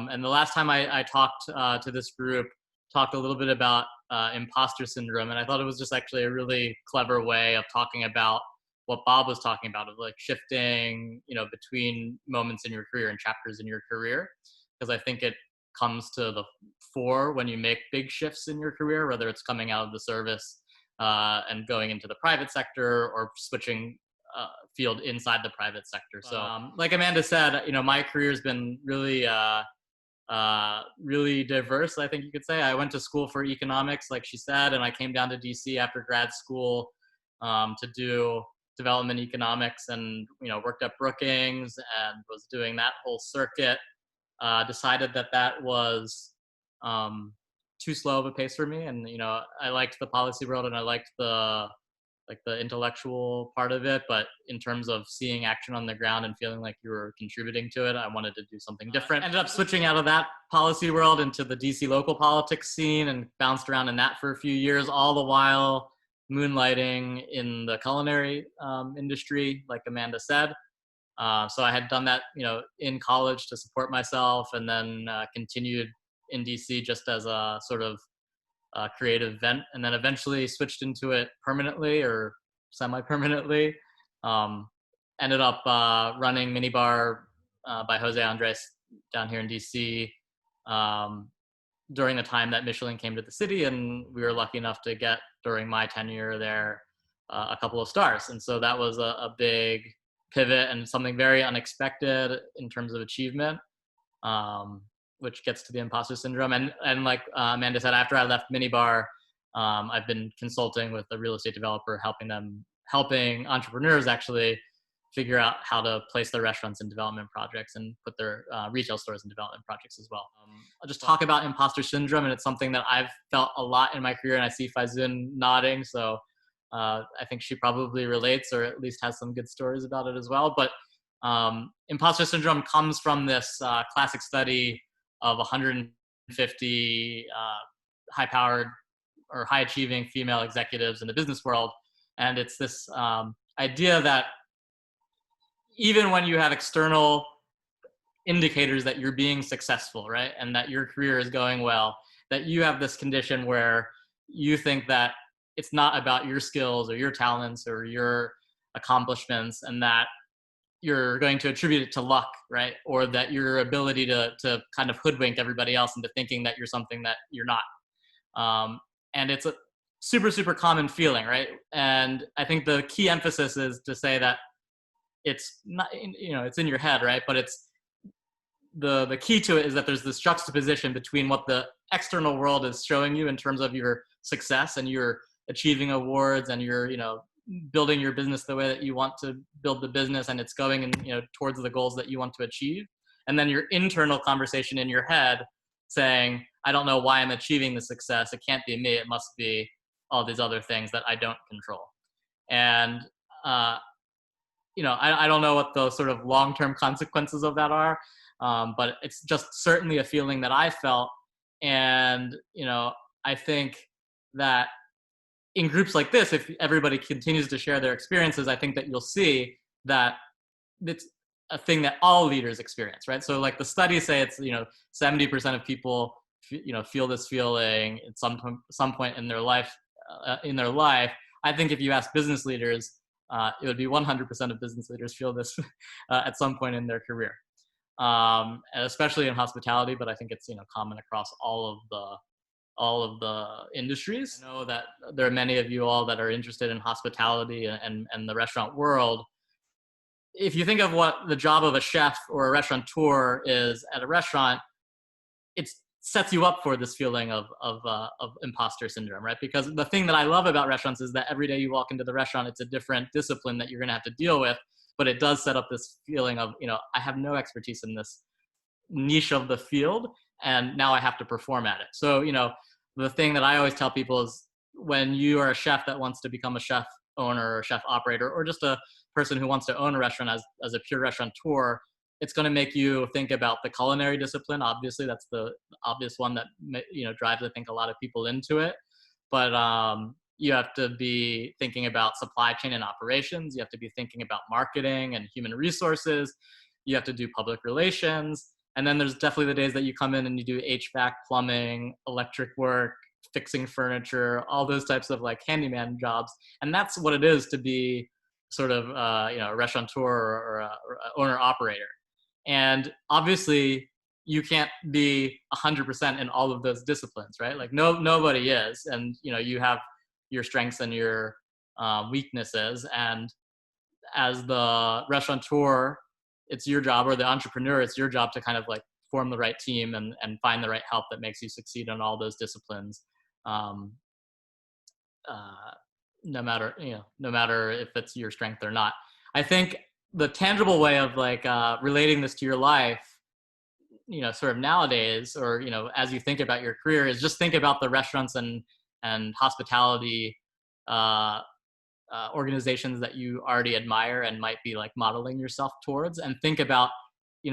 And the last time I talked to this group, talked a little bit about imposter syndrome, and I thought it was just actually a really clever way of talking about what Bob was talking about, of like shifting, between moments in your career and chapters in your career, because I think it comes to the fore when you make big shifts in your career, whether it's coming out of the service and going into the private sector, or switching field inside the private sector. So, like Amanda said, my career has been really really diverse, I think you could say. I went to school for economics, like she said, and I came down to DC after grad school to do development economics, and worked at Brookings and was doing that whole circuit. Decided that was too slow of a pace for me, and I liked the policy world and I liked the intellectual part of it, but in terms of seeing action on the ground and feeling like you were contributing to it, I wanted to do something different. Ended up switching out of that policy world into the DC local politics scene and bounced around in that for a few years, all the while moonlighting in the culinary industry, like Amanda said. So I had done that, in college to support myself, and then continued in DC just as a sort of creative vent, and then eventually switched into it permanently or semi-permanently. Ended up running Minibar by Jose Andres down here in DC during the time that Michelin came to the city, and we were lucky enough to get, during my tenure there, a couple of stars. And so that was a big pivot and something very unexpected in terms of achievement, which gets to the imposter syndrome. And like Amanda said, after I left Minibar, I've been consulting with a real estate developer, helping entrepreneurs actually figure out how to place their restaurants in development projects and put their retail stores in development projects as well. I'll just talk about imposter syndrome, and it's something that I've felt a lot in my career, and I see Faizun nodding, so I think she probably relates, or at least has some good stories about it as well. But imposter syndrome comes from this classic study of 150 high-powered or high-achieving female executives in the business world. And it's this idea that even when you have external indicators that you're being successful, right, and that your career is going well, that you have this condition where you think that it's not about your skills or your talents or your accomplishments, and that you're going to attribute it to luck, right? Or that your ability to kind of hoodwink everybody else into thinking that you're something that you're not. And it's a super, super common feeling, right? And I think the key emphasis is to say that it's not, it's in your head, right? But it's the key to it is that there's this juxtaposition between what the external world is showing you in terms of your success, and you're achieving awards, and you're, building your business the way that you want to build the business, and it's going in, towards the goals that you want to achieve. And then your internal conversation in your head saying, I don't know why I'm achieving the success. It can't be me. It must be all these other things that I don't control. And, I don't know what the sort of long-term consequences of that are, but it's just certainly a feeling that I felt. And, I think that in groups like this, if everybody continues to share their experiences, I think that you'll see that it's a thing that all leaders experience, right? So like the studies say it's, 70% of people, feel this feeling at some point in their life. I think if you ask business leaders, it would be 100% of business leaders feel this at some point in their career, and especially in hospitality. But I think it's common across all of the industries. I know that there are many of you all that are interested in hospitality and the restaurant world. If you think of what the job of a chef or a restaurateur is at a restaurant, it sets you up for this feeling of imposter syndrome, right? Because the thing that I love about restaurants is that every day you walk into the restaurant, it's a different discipline that you're going to have to deal with, but it does set up this feeling of, I have no expertise in this niche of the field, and now I have to perform at it. So, the thing that I always tell people is, when you are a chef that wants to become a chef owner or a chef operator, or just a person who wants to own a restaurant as a pure restaurateur, it's going to make you think about the culinary discipline. Obviously, that's the obvious one that drives, I think, a lot of people into it. But you have to be thinking about supply chain and operations. You have to be thinking about marketing and human resources. You have to do public relations. And then there's definitely the days that you come in and you do HVAC, plumbing, electric work, fixing furniture, all those types of like handyman jobs. And that's what it is to be sort of, a restaurateur or a owner operator. And obviously you can't be 100% in all of those disciplines, right? Like nobody is. And, you have your strengths and your weaknesses. And as the restaurateur, it's your job, or the entrepreneur, it's your job to kind of like form the right team and find the right help that makes you succeed in all those disciplines. Um, no matter if it's your strength or not. I think the tangible way of like relating this to your life, sort of nowadays, or as you think about your career, is just think about the restaurants and hospitality organizations that you already admire and might be like modeling yourself towards, and think about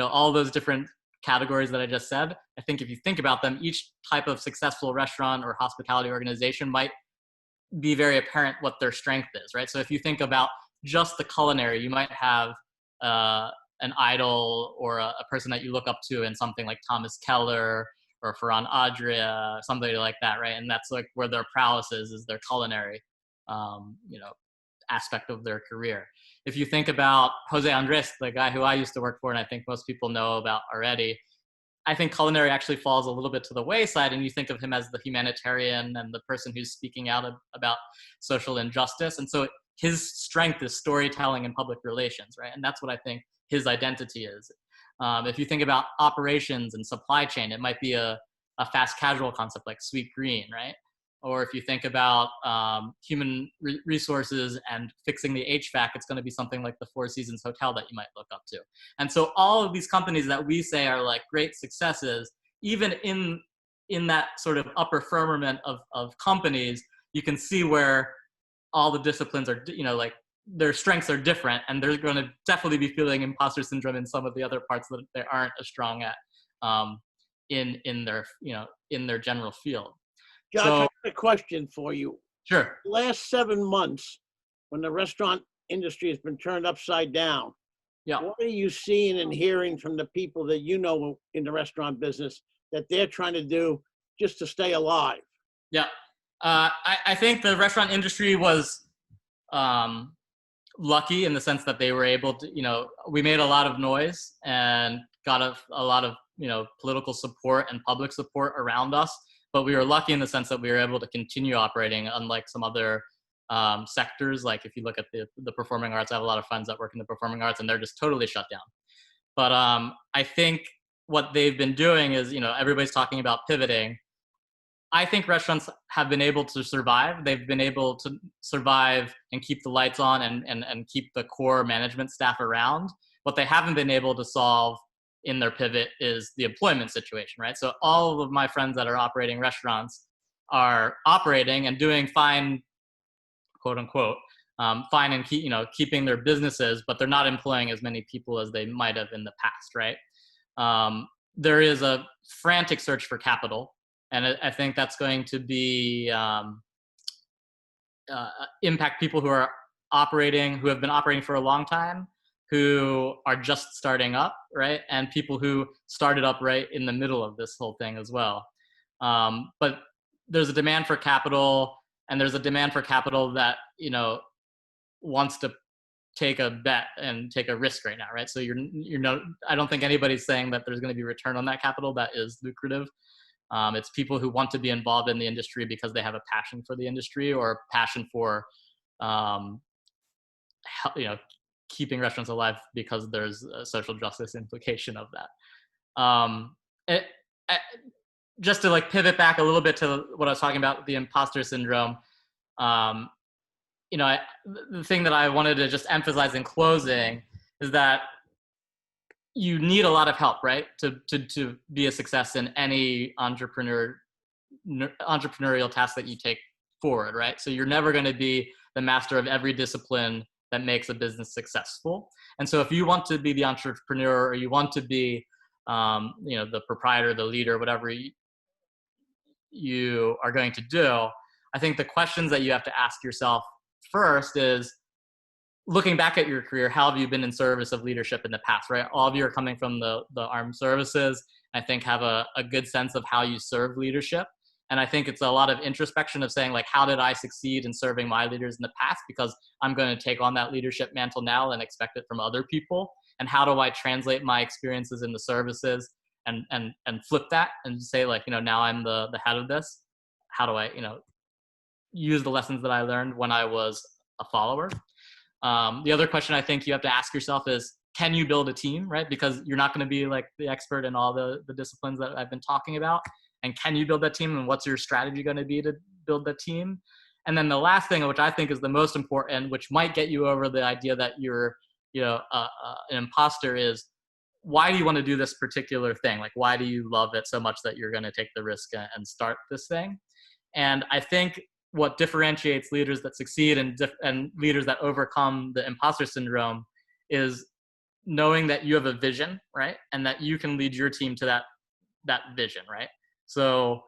all those different categories that I just said. I think if you think about them, each type of successful restaurant or hospitality organization might be very apparent what their strength is, right? So if you think about just the culinary, you might have an idol or a person that you look up to in something like Thomas Keller or Ferran Adria, somebody like that, right? And that's like where their prowess is their culinary, aspect of their career. If you think about Jose Andres, the guy who I used to work for, and I think most people know about already, I think culinary actually falls a little bit to the wayside, and you think of him as the humanitarian and the person who's speaking out about social injustice. And so his strength is storytelling and public relations, right? And that's what I think his identity is. If you think about operations and supply chain, it might be a fast casual concept like Sweet Green, right? Or if you think about human resources and fixing the HVAC, it's going to be something like the Four Seasons Hotel that you might look up to. And so all of these companies that we say are like great successes, even in that sort of upper firmament of companies, you can see where all the disciplines are, like their strengths are different, and they're going to definitely be feeling imposter syndrome in some of the other parts that they aren't as strong at in their general field. Josh, I have a question for you. Sure. The last 7 months, when the restaurant industry has been turned upside down, yeah, what are you seeing and hearing from the people that you know in the restaurant business that they're trying to do just to stay alive? Yeah. I think the restaurant industry was lucky in the sense that they were able to, we made a lot of noise and got a lot of, political support and public support around us. But we were lucky in the sense that we were able to continue operating, unlike some other sectors. Like if you look at the performing arts, I have a lot of friends that work in the performing arts, and they're just totally shut down. But I think what they've been doing is, everybody's talking about pivoting. I think restaurants have been able to survive. They've been able to survive and keep the lights on and keep the core management staff around. What they haven't been able to solve in their pivot is the employment situation, right? So all of my friends that are operating restaurants are operating and doing fine, quote unquote, fine, and keeping their businesses, but they're not employing as many people as they might have in the past, right? There is a frantic search for capital, and I think that's going to be impact people who are operating, who have been operating for a long time, who are just starting up, right? And people who started up right in the middle of this whole thing as well. But there's a demand for capital, and there's a demand for capital that, wants to take a bet and take a risk right now, right? So I don't think anybody's saying that there's going to be return on that capital that is lucrative. It's people who want to be involved in the industry because they have a passion for the industry, or passion for, keeping restaurants alive because there's a social justice implication of that. Just to like pivot back a little bit to what I was talking about, the imposter syndrome. The thing that I wanted to just emphasize in closing is that you need a lot of help, right, to be a success in any entrepreneurial task that you take forward, right? So you're never going to be the master of every discipline that makes a business successful. And so if you want to be the entrepreneur, or you want to be the proprietor, the leader, whatever you are going to do, I think the questions that you have to ask yourself first is, looking back at your career, how have you been in service of leadership in the past, right? All of you are coming from the armed services. I think have a good sense of how you serve leadership. And I think it's a lot of introspection of saying, like, how did I succeed in serving my leaders in the past? Because I'm going to take on that leadership mantle now and expect it from other people. And how do I translate my experiences in the services and flip that and say, like, now I'm the head of this. How do I, use the lessons that I learned when I was a follower? The other question I think you have to ask yourself is, can you build a team, right? Because you're not going to be like the expert in all the disciplines that I've been talking about. And can you build that team, and what's your strategy going to be to build the team? And then the last thing, which I think is the most important, which might get you over the idea that you're, an imposter, is why do you want to do this particular thing? Like, why do you love it so much that you're going to take the risk and start this thing? And I think what differentiates leaders that succeed and leaders that overcome the imposter syndrome is knowing that you have a vision, right? And that you can lead your team to that vision, right? So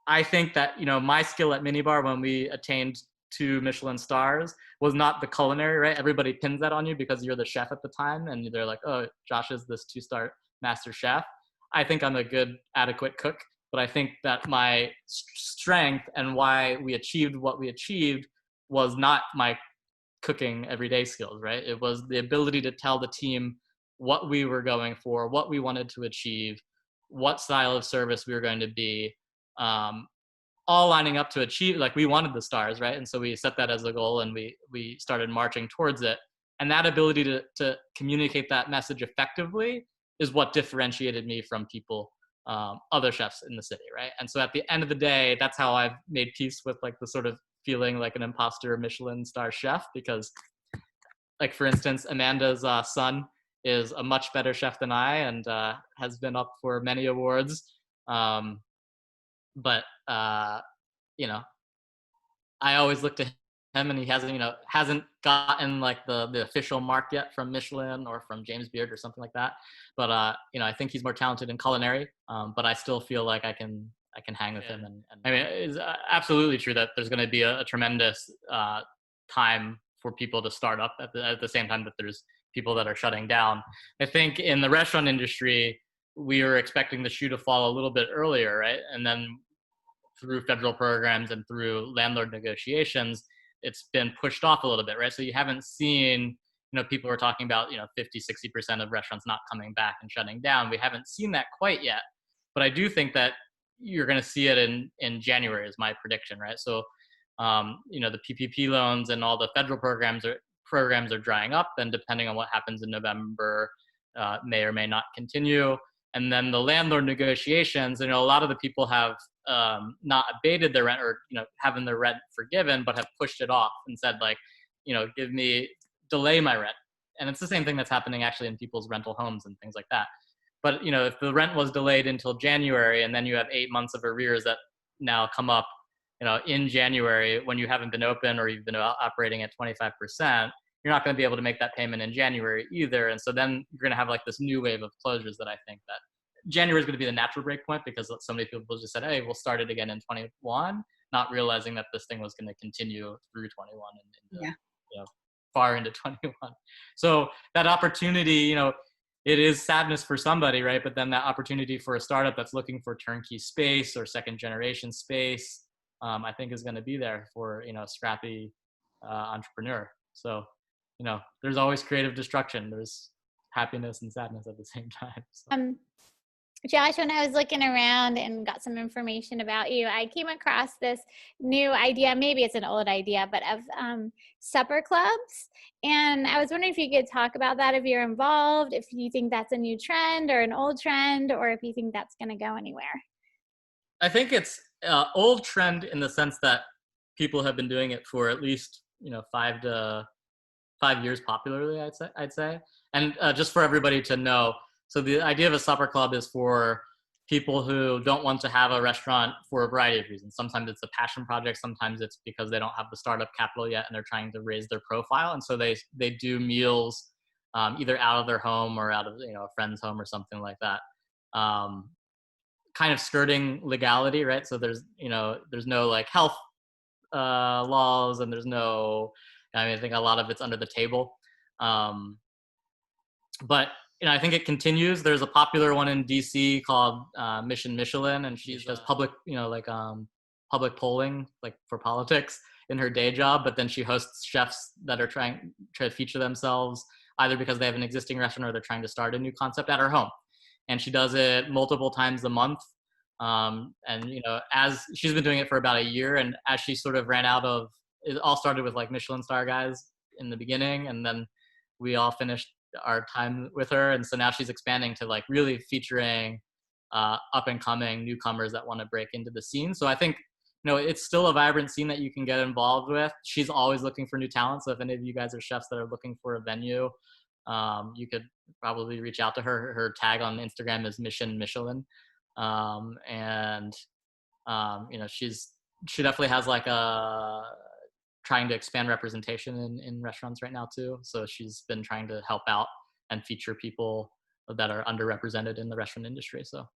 I think that, my skill at Minibar when we attained 2 Michelin stars was not the culinary, right? Everybody pins that on you because you're the chef at the time and they're like, oh, Josh is this 2-star master chef. I think I'm a good, adequate cook, but I think that my strength and why we achieved what we achieved was not my cooking everyday skills, right? It was the ability to tell the team what we were going for, what we wanted to achieve, what style of service we were going to be, all lining up to achieve, like, we wanted the stars, right? And so we set that as a goal and we started marching towards it. And that ability to communicate that message effectively is what differentiated me from people, other chefs in the city, right? And so at the end of the day, that's how I've made peace with, like, the sort of feeling like an imposter Michelin star chef, because, like, for instance, Amanda's son is a much better chef than I, and has been up for many awards. But I always look to him, and he hasn't gotten, like, the official mark yet from Michelin or from James Beard or something like that. But I think he's more talented in culinary. But I still feel like I can hang with him. And I mean, it's absolutely true that there's going to be a tremendous time for people to start up at the same time that there's people that are shutting down. I think in the restaurant industry, we were expecting the shoe to fall a little bit earlier, right? And then through federal programs and through landlord negotiations, it's been pushed off a little bit, right? So you haven't seen, people are talking about, 50, 60% of restaurants not coming back and shutting down. We haven't seen that quite yet, but I do think that you're going to see it in January is my prediction, right? So, the PPP loans and all the federal programs are drying up, and depending on what happens in November, may or may not continue. And then the landlord negotiations, a lot of the people have not abated their rent or, having their rent forgiven, but have pushed it off and said, like, delay my rent. And it's the same thing that's happening actually in people's rental homes and things like that. But, if the rent was delayed until January, and then you have 8 months of arrears that now come up, in January when you haven't been open or you've been operating at 25%, you're not going to be able to make that payment in January either. And so then you're going to have, like, this new wave of closures that I think that January is going to be the natural break point, because so many people just said, hey, we'll start it again in 21, not realizing that this thing was going to continue through 21 and into, far into 21. So that opportunity, it is sadness for somebody, right? But then that opportunity for a startup that's looking for turnkey space or second generation space, I think is going to be there for, a scrappy entrepreneur. So, there's always creative destruction. There's happiness and sadness at the same time. So. Josh, when I was looking around and got some information about you, I came across this new idea, maybe it's an old idea, but of supper clubs. And I was wondering if you could talk about that, if you're involved, if you think that's a new trend or an old trend, or if you think that's going to go anywhere. I think it's an old trend in the sense that people have been doing it for at least, 5 years popularly, I'd say. And just for everybody to know, so the idea of a supper club is for people who don't want to have a restaurant for a variety of reasons. Sometimes it's a passion project. Sometimes it's because they don't have the startup capital yet and they're trying to raise their profile. And so they do meals either out of their home or out of, a friend's home or something like that. Kind of skirting legality, right? So there's no, like, health laws, and there's no I mean, I think a lot of it's under the table. But I think it continues. There's a popular one in DC called Mission Michelin, and she does public, public polling, like for politics in her day job. But then she hosts chefs that are trying to feature themselves either because they have an existing restaurant or they're trying to start a new concept at her home. And she does it multiple times a month. And as she's been doing it for about a year, and as she sort of ran out of, it all started with like Michelin star guys in the beginning, and then we all finished our time with her, and so now she's expanding to like really featuring up and coming newcomers that want to break into the scene. So I think it's still a vibrant scene that you can get involved with. She's always looking for new talent, so if any of you guys are chefs that are looking for a venue, you could probably reach out to her. Her tag on Instagram is Mission Michelin. She definitely has like a trying to expand representation in restaurants right now too. So she's been trying to help out and feature people that are underrepresented in the restaurant industry. So